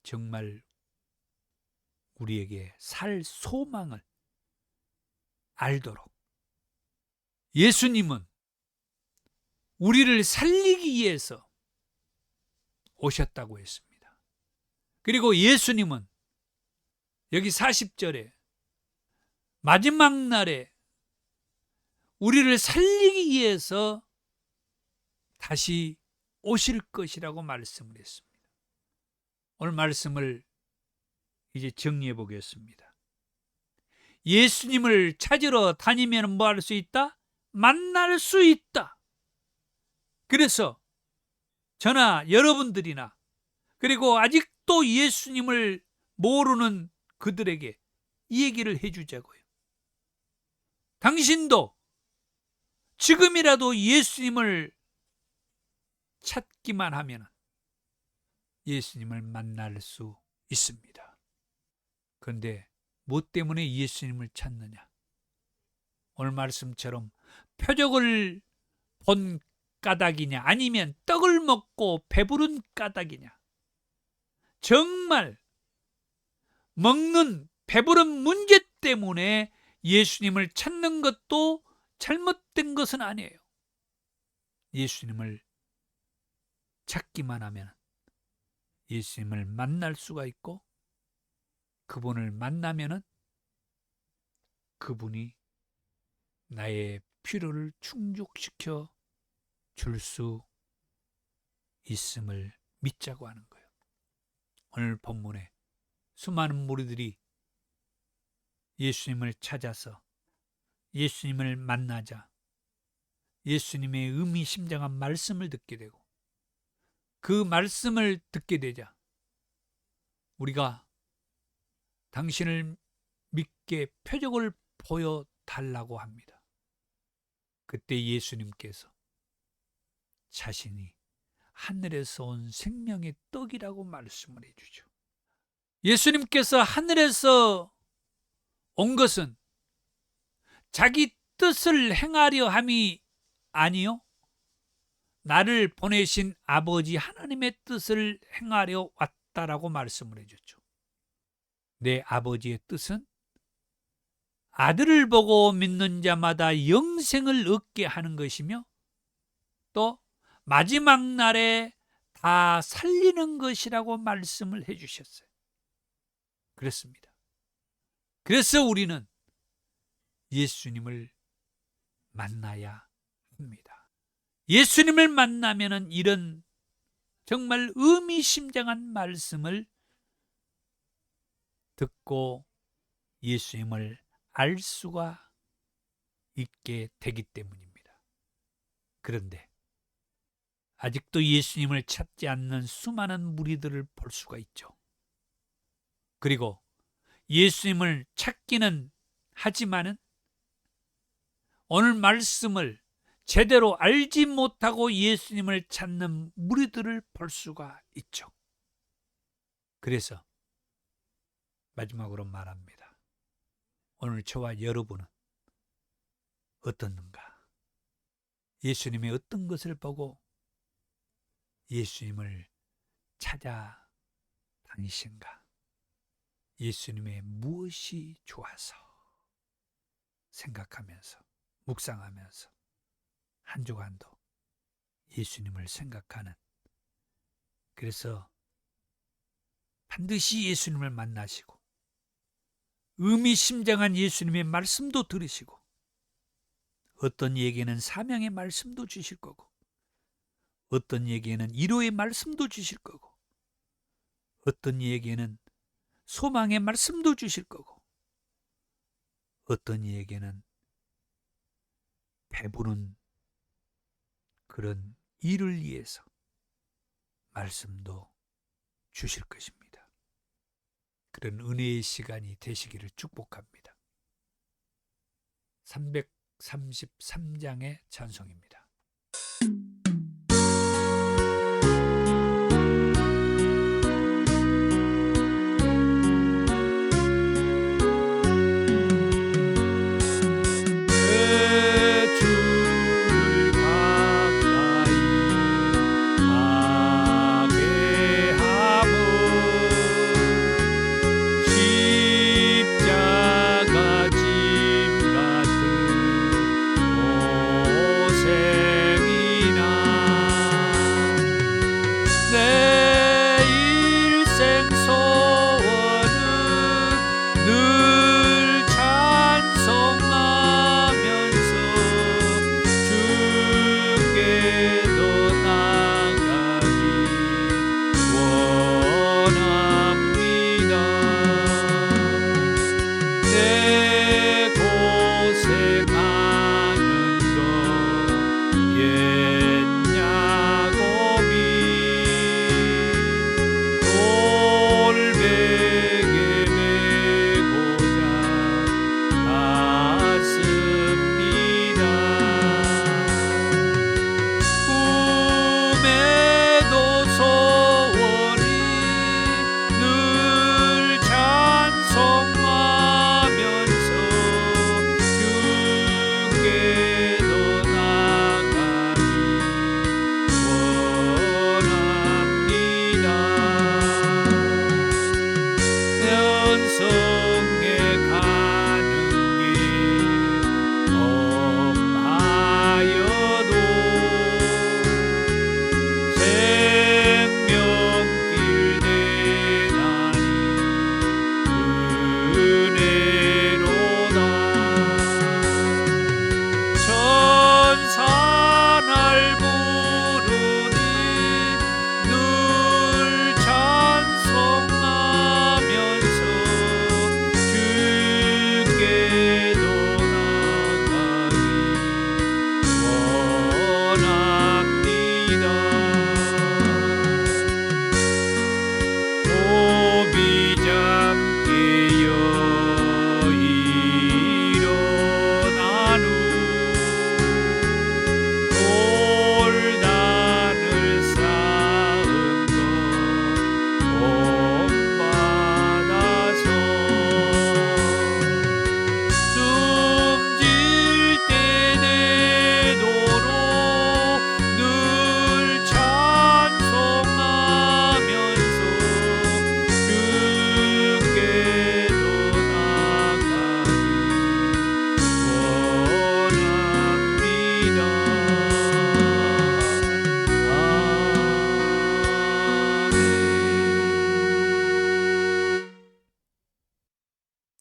A: 정말 우리에게 살 소망을 알도록 예수님은 우리를 살리기 위해서 오셨다고 했습니다. 그리고 예수님은 여기 40절에 마지막 날에 우리를 살리기 위해서 다시 오실 것이라고 말씀을 했습니다. 오늘 말씀을 이제 정리해 보겠습니다. 예수님을 찾으러 다니면 뭐 할 수 있다? 만날 수 있다. 그래서 저나 여러분들이나 그리고 아직도 예수님을 모르는 그들에게 이 얘기를 해주자고요. 당신도 지금이라도 예수님을 찾기만 하면 예수님을 만날 수 있습니다. 그런데 뭐 때문에 예수님을 찾느냐? 오늘 말씀처럼 표적을 본 까닭이냐 아니면 떡을 먹고 배부른 까닭이냐? 정말 먹는 배부른 문제 때문에 예수님을 찾는 것도 잘못된 것은 아니에요. 예수님을 찾기만 하면 예수님을 만날 수가 있고, 그분을 만나면은 그분이 나의 필요를 충족시켜 줄 수 있음을 믿자고 하는 거예요. 오늘 본문에 수많은 무리들이 예수님을 찾아서 예수님을 만나자 예수님의 의미심장한 말씀을 듣게 되고, 그 말씀을 듣게 되자 우리가 당신을 믿게 표적을 보여달라고 합니다. 그때 예수님께서 자신이 하늘에서 온 생명의 떡이라고 말씀을 해주죠. 예수님께서 하늘에서 온 것은 자기 뜻을 행하려 함이 아니요, 나를 보내신 아버지 하나님의 뜻을 행하려 왔다라고 말씀을 해줬죠. 내 아버지의 뜻은 아들을 보고 믿는 자마다 영생을 얻게 하는 것이며, 또 마지막 날에 다 살리는 것이라고 말씀을 해주셨어요. 그렇습니다. 그래서 우리는 예수님을 만나야 합니다. 예수님을 만나면은 이런 정말 의미심장한 말씀을 듣고 예수님을 알 수가 있게 되기 때문입니다. 그런데 아직도 예수님을 찾지 않는 수많은 무리들을 볼 수가 있죠. 그리고 예수님을 찾기는 하지만은 오늘 말씀을 제대로 알지 못하고 예수님을 찾는 무리들을 볼 수가 있죠. 그래서 마지막으로 말합니다. 오늘 저와 여러분은 어떻는가? 예수님의 어떤 것을 보고 예수님을 찾아 다니신가? 예수님의 무엇이 좋아서 생각하면서 묵상하면서 한 주간도 예수님을 생각하는, 그래서 반드시 예수님을 만나시고 의미심장한 예수님의 말씀도 들으시고, 어떤 이에게는 사명의 말씀도 주실 거고, 어떤 이에게는 위로의 말씀도 주실 거고, 어떤 이에게는 소망의 말씀도 주실 거고, 어떤 이에게는 배부른 그런 일을 위해서 말씀도 주실 것입니다. 그런 은혜의 시간이 되시기를 축복합니다. 333장의 찬송입니다. 고생이나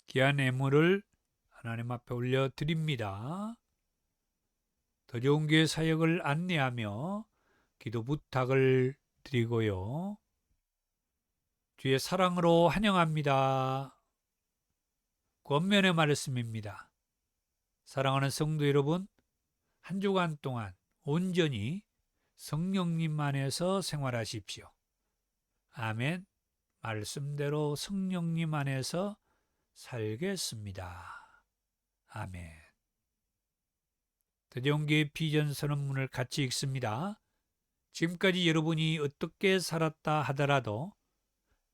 A: 귀한 예물을 하나님 앞에 올려드립니다. 더 좋은 교회 사역을 안내하며 기도 부탁을 드리고요. 주의 사랑으로 환영합니다. 권면의 말씀입니다. 사랑하는 성도 여러분, 한 주간 동안 온전히 성령님 안에서 생활하십시오. 아멘. 말씀대로 성령님 안에서 살겠습니다. 아멘. 더정교회 비전 선언문을 같이 읽습니다. 지금까지 여러분이 어떻게 살았다 하더라도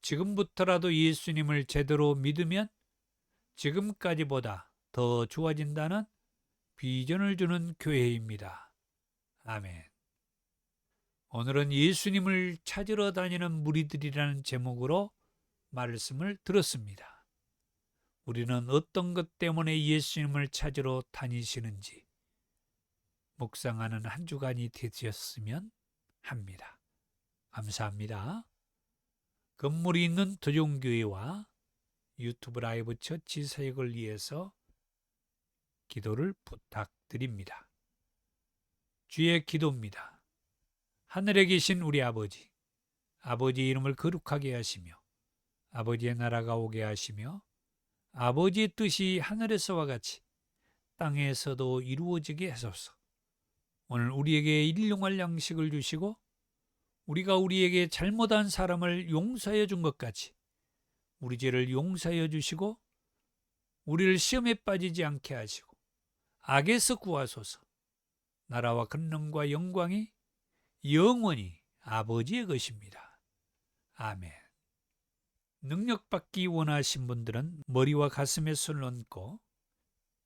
A: 지금부터라도 예수님을 제대로 믿으면 지금까지보다 더 좋아진다는 비전을 주는 교회입니다. 아멘. 오늘은 예수님을 찾으러 다니는 무리들이라는 제목으로 말씀을 들었습니다. 우리는 어떤 것 때문에 예수님을 찾으러 다니시는지 묵상하는 한 주간이 되셨으면 합니다. 감사합니다. 건물이 있는 도종교회와 유튜브 라이브 처치 사역을 위해서 기도를 부탁드립니다. 주의 기도입니다. 하늘에 계신 우리 아버지, 아버지의 이름을 거룩하게 하시며 아버지의 나라가 오게 하시며 아버지의 뜻이 하늘에서와 같이 땅에서도 이루어지게 하소서. 오늘 우리에게 일용할 양식을 주시고 우리가 우리에게 잘못한 사람을 용서해 준 것 같이 우리 죄를 용서해 주시고 우리를 시험에 빠지지 않게 하시고 악에서 구하소서. 나라와 권능과 영광이 영원히 아버지의 것입니다. 아멘. 능력받기 원하신 분들은 머리와 가슴에 손을 얹고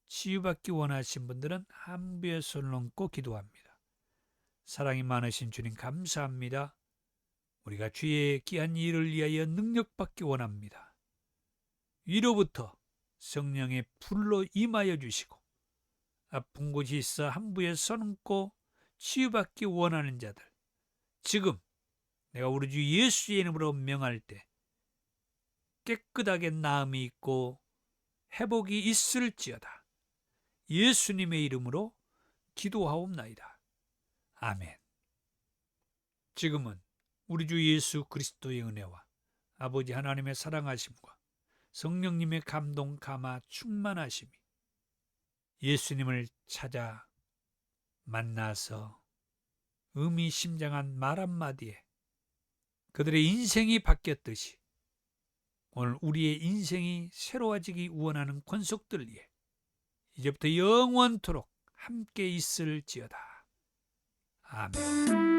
A: 치유받기 원하신 분들은 한부에 손을 얹고 기도합니다. 사랑이 많으신 주님 감사합니다. 우리가 주의 귀한 일을 위하여 능력받기 원합니다. 위로부터 성령의 불로 임하여 주시고 아픈 곳이 있어 한부에 손 얹고 치유받기 원하는 자들, 지금 내가 우리 주 예수의 이름으로 명할 때 깨끗하게 나음이 있고 회복이 있을지어다. 예수님의 이름으로 기도하옵나이다. 아멘. 지금은 우리 주 예수 그리스도의 은혜와 아버지 하나님의 사랑하심과 성령님의 감동, 감화, 충만하심이 예수님을 찾아 만나서 의미심장한 말 한마디에 그들의 인생이 바뀌었듯이 오늘 우리의 인생이 새로워지기 원하는 권속들 위해 이제부터 영원토록 함께 있을지어다. 아멘.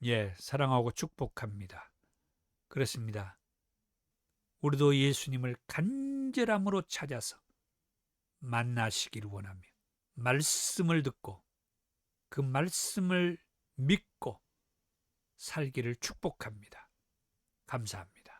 A: 예, 사랑하고 축복합니다. 그렇습니다. 우리도 예수님을 간절함으로 찾아서 만나시기를 원하며 말씀을 듣고 그 말씀을 믿고 살기를 축복합니다. 감사합니다.